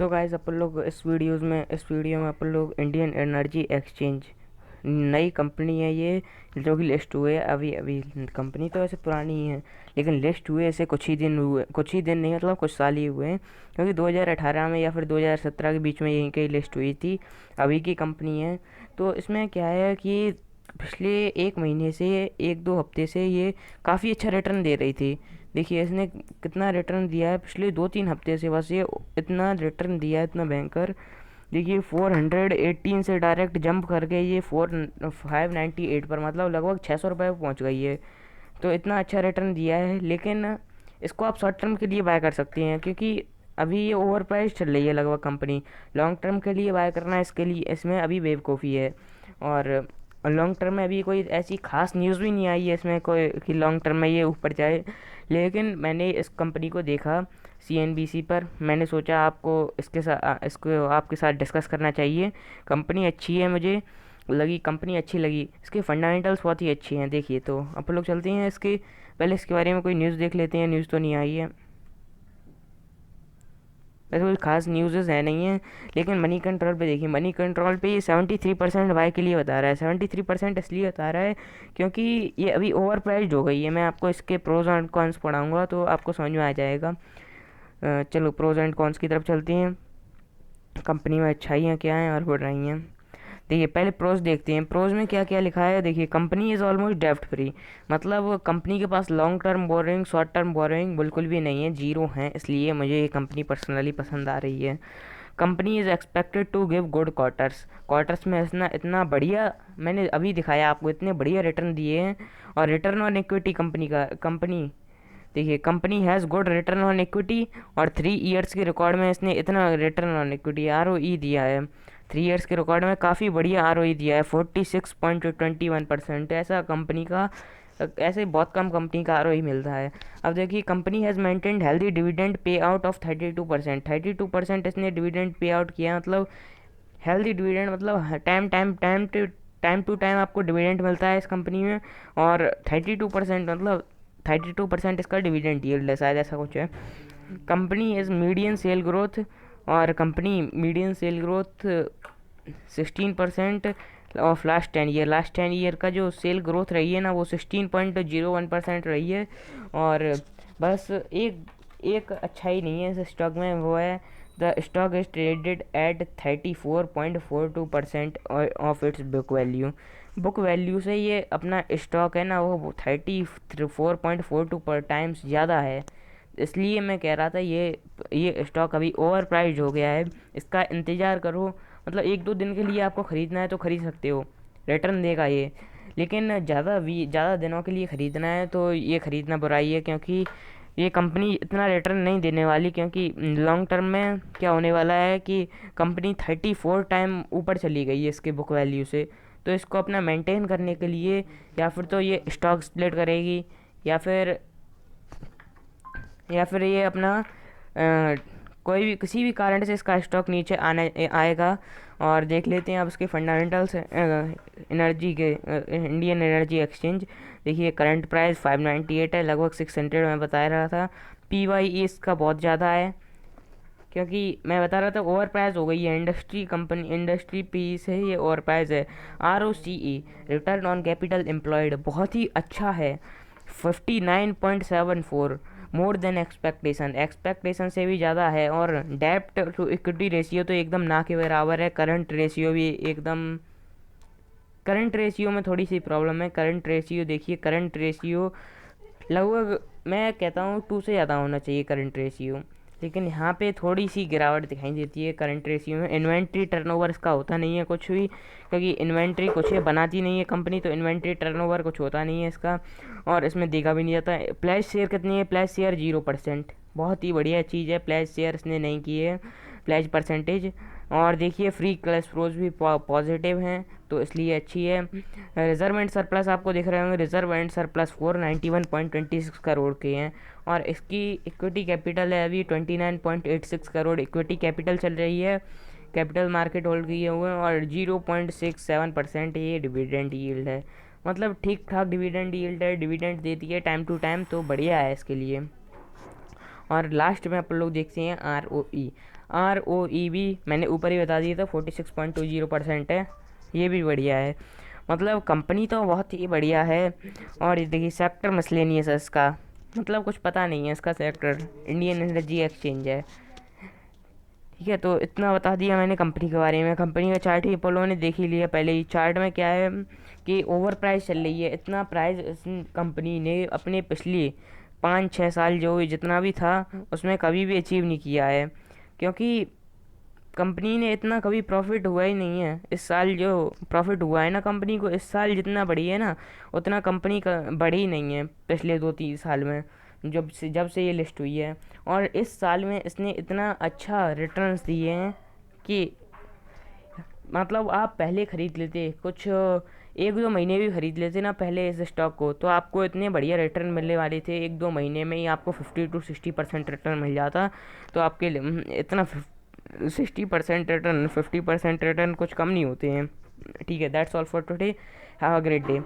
So guys अपन लोग इस video में अपन लोग इंडियन एनर्जी एक्सचेंज नई कंपनी है ये, जो कि लिस्ट हुए अभी अभी। कंपनी तो वैसे पुरानी ही है, लेकिन लिस्ट हुए ऐसे कुछ ही दिन नहीं, मतलब कुछ साल ही हुए हैं। क्योंकि 2018 में या फिर 2017 के बीच में यहीं की लिस्ट हुई थी। अभी की कंपनी है। तो इसमें क्या है कि पिछले एक महीने से, एक दो हफ्ते से ये काफ़ी अच्छा रिटर्न दे रही थी। देखिए इसने कितना रिटर्न दिया है पिछले 2-3 हफ्ते से, बस ये इतना रिटर्न दिया है, इतना भयंकर। देखिए 418 से डायरेक्ट जंप करके ये 598 पर, मतलब लगभग 600 रुपये पर पहुँच गई है। तो इतना अच्छा रिटर्न दिया है, लेकिन इसको आप शॉर्ट टर्म के लिए बाय कर सकते हैं, क्योंकि अभी ये ओवर प्राइस चल रही है लगभग कंपनी। लॉन्ग टर्म के लिए बाय करना, इसके लिए इसमें अभी बेवकूफ़ी है। और लॉन्ग टर्म में अभी कोई ऐसी खास न्यूज़ भी नहीं आई है इसमें कोई कि लॉन्ग टर्म में ये ऊपर जाए। लेकिन मैंने इस कंपनी को देखा CNBC पर, मैंने सोचा आपको इसको आपके साथ डिस्कस करना चाहिए। कंपनी अच्छी है, मुझे लगी कंपनी अच्छी लगी। इसके फंडामेंटल्स बहुत ही अच्छे हैं। देखिए तो अपन लोग चलते हैं इसके, पहले इसके बारे में कोई न्यूज़ देख लेते हैं। न्यूज़ तो नहीं आई है, वैसे कोई खास न्यूज़ है नहीं है। लेकिन मनी कंट्रोल पे देखिए, मनी कंट्रोल पे ये 73% बाय के लिए बता रहा है। 73% इसलिए बता रहा है क्योंकि ये अभी ओवर प्राइस्ड हो गई है। मैं आपको इसके प्रोज एंड कॉन्स पढ़ाऊँगा तो आपको समझ में आ जाएगा। चलो प्रोज एंड कॉन्स की तरफ चलते हैं। कंपनी में अच्छाइयाँ क्या हैं और बुराइयाँ हैं। देखिए पहले प्रोज देखते हैं, प्रोज में क्या क्या लिखा है। देखिए कंपनी इज़ ऑलमोस्ट डेप्ट फ्री, मतलब कंपनी के पास long term borrowing, short term borrowing बिल्कुल भी नहीं है, जीरो है। इसलिए मुझे ये कंपनी पर्सनली पसंद आ रही है। Company is expected to give good quarters, quarters में इतना इतना बढ़िया, मैंने अभी दिखाया आपको, इतने बढ़िया रिटर्न दिए हैं। और रिटर्न ऑन इक्विटी कंपनी देखिए, company has good return on equity, और 3 ईयर्स के रिकॉर्ड में इसने इतना रिटर्न ऑन इक्विटी ROE दिया है। 3 ईयर्स के रिकॉर्ड में काफ़ी बढ़िया ROE दिया है, 46.21%। ऐसे बहुत कम कंपनी का ROE मिलता है। अब देखिए company has maintained healthy dividend pay out of 32%। 32% इसने डिविडेंड पे आउट किया, मतलब हेल्दी डिविडेंड, मतलब टाइम टू टाइम आपको डिविडेंड मिलता है इस कंपनी में। और 32% मतलब 32% इसका डिविडेंड यील्ड है, शायद ऐसा कुछ है। Company is median sale growth, और company median sale growth 16% of last 10 year का जो सेल ग्रोथ रही है ना, वो 16.01% रही है। और बस एक एक अच्छाई नहीं है इस स्टॉक में, वो है the stock is traded at 34.42% of its book value से ये अपना स्टॉक है ना, वो 34.42 पर टाइम्स ज़्यादा है। इसलिए मैं कह रहा था ये स्टॉक अभी ओवर प्राइस्ड हो गया है। इसका इंतज़ार करो, मतलब 1-2 दिन के लिए आपको ख़रीदना है तो ख़रीद सकते हो, रिटर्न देगा ये। लेकिन ज़्यादा दिनों के लिए ख़रीदना है तो ये ख़रीदना बुराई है, क्योंकि ये कंपनी इतना रिटर्न नहीं देने वाली। क्योंकि लॉन्ग टर्म में क्या होने वाला है कि कंपनी 34 टाइम ऊपर चली गई है इसके बुक वैल्यू से। तो इसको अपना मेंटेन करने के लिए या फिर तो ये स्टॉक स्प्लिट करेगी, या फिर ये अपना कोई भी किसी भी कारण से इसका स्टॉक नीचे आने आएगा। और देख लेते हैं अब इसके फंडामेंटल्स एनर्जी के, इंडियन एनर्जी एक्सचेंज। देखिए करंट प्राइस 598 है, लगभग 600 में बता रहा था। PYE इसका बहुत ज़्यादा है, क्योंकि मैं बता रहा था ओवर प्राइस हो गई है। इंडस्ट्री पी से ये ओवर प्राइस है। ROCE, return on capital employed, बहुत ही अच्छा है, 59.74, मोर देन एक्सपेक्टेशन से भी ज़्यादा है। और डेप्ट टू इक्विटी रेशियो तो एकदम ना के बराबर है। करंट रेशियो में थोड़ी सी प्रॉब्लम है। करंट रेशियो देखिए, करंट रेशियो लगभग मैं कहता हूँ 2 से ज़्यादा होना चाहिए करंट रेशियो, लेकिन यहाँ पे थोड़ी सी गिरावट दिखाई देती है करंट रेशियो में। इन्वेंट्री टर्नओवर इसका होता नहीं है कुछ भी, क्योंकि इन्वेंट्री कुछ है बनाती नहीं है कंपनी, तो इन्वेंट्री टर्नओवर कुछ होता नहीं है इसका, और इसमें देखा भी नहीं जाता है। प्लेज शेयर कितनी है? प्लेज शेयर 0%, बहुत ही बढ़िया चीज़ है। प्लेज शेयर इसने नहीं किए है, प्लेज परसेंटेज। और देखिए फ्री कैश फ्लोज भी पॉजिटिव हैं, तो इसलिए अच्छी है। रिजर्व एंड सरप्लस आपको दिख रहे होंगे, रिजर्व एंड सरप्लस 491.26 करोड़ के हैं। और इसकी इक्विटी कैपिटल है अभी 29.86 करोड़ इक्विटी कैपिटल चल रही है, कैपिटल मार्केट होल्ड किए हुए हैं। और 0.67% ये डिविडेंड यील्ड है, मतलब ठीक ठाक डिविडेंड यील्ड है, डिविडेंड देती है टाइम टू टाइम, तो बढ़िया है इसके लिए। और लास्ट में अपन लोग देखते हैं ROE। ROE भी मैंने ऊपर ही बता दिया था 46.20% है, ये भी बढ़िया है। मतलब कंपनी तो बहुत ही बढ़िया है। और ये देखिए सेक्टर मिसलेनियस है इसका, मतलब कुछ पता नहीं है इसका सेक्टर, इंडियन एनर्जी एक्सचेंज है। ठीक है, तो इतना बता दिया मैंने कंपनी के बारे में। कंपनी का चार्ट ही आप लोगों ने देख ही लिया पहले ही। चार्ट में क्या है कि ओवर प्राइस चल रही है, इतना प्राइस इस कंपनी ने अपने पिछले 5-6 साल जो जितना भी था उसमें कभी भी अचीव नहीं किया है। क्योंकि कंपनी ने इतना कभी प्रॉफिट हुआ ही नहीं है। इस साल जो प्रॉफिट हुआ है ना कंपनी को, इस साल जितना बढ़ी है ना उतना कंपनी का बढ़ी ही नहीं है पिछले 2-3 साल में, जब से ये लिस्ट हुई है। और इस साल में इसने इतना अच्छा रिटर्न्स दिए हैं कि मतलब आप पहले ख़रीद लेते कुछ 1-2 महीने भी ख़रीद लेते ना पहले इस स्टॉक को, तो आपको इतने बढ़िया रिटर्न मिलने वाले थे। 1-2 महीने में ही आपको 50-60% रिटर्न मिल जाता। तो आपके लिए इतना 60% रिटर्न, 50% रिटर्न कुछ कम नहीं होते हैं। ठीक है, that's all for today, have a great day.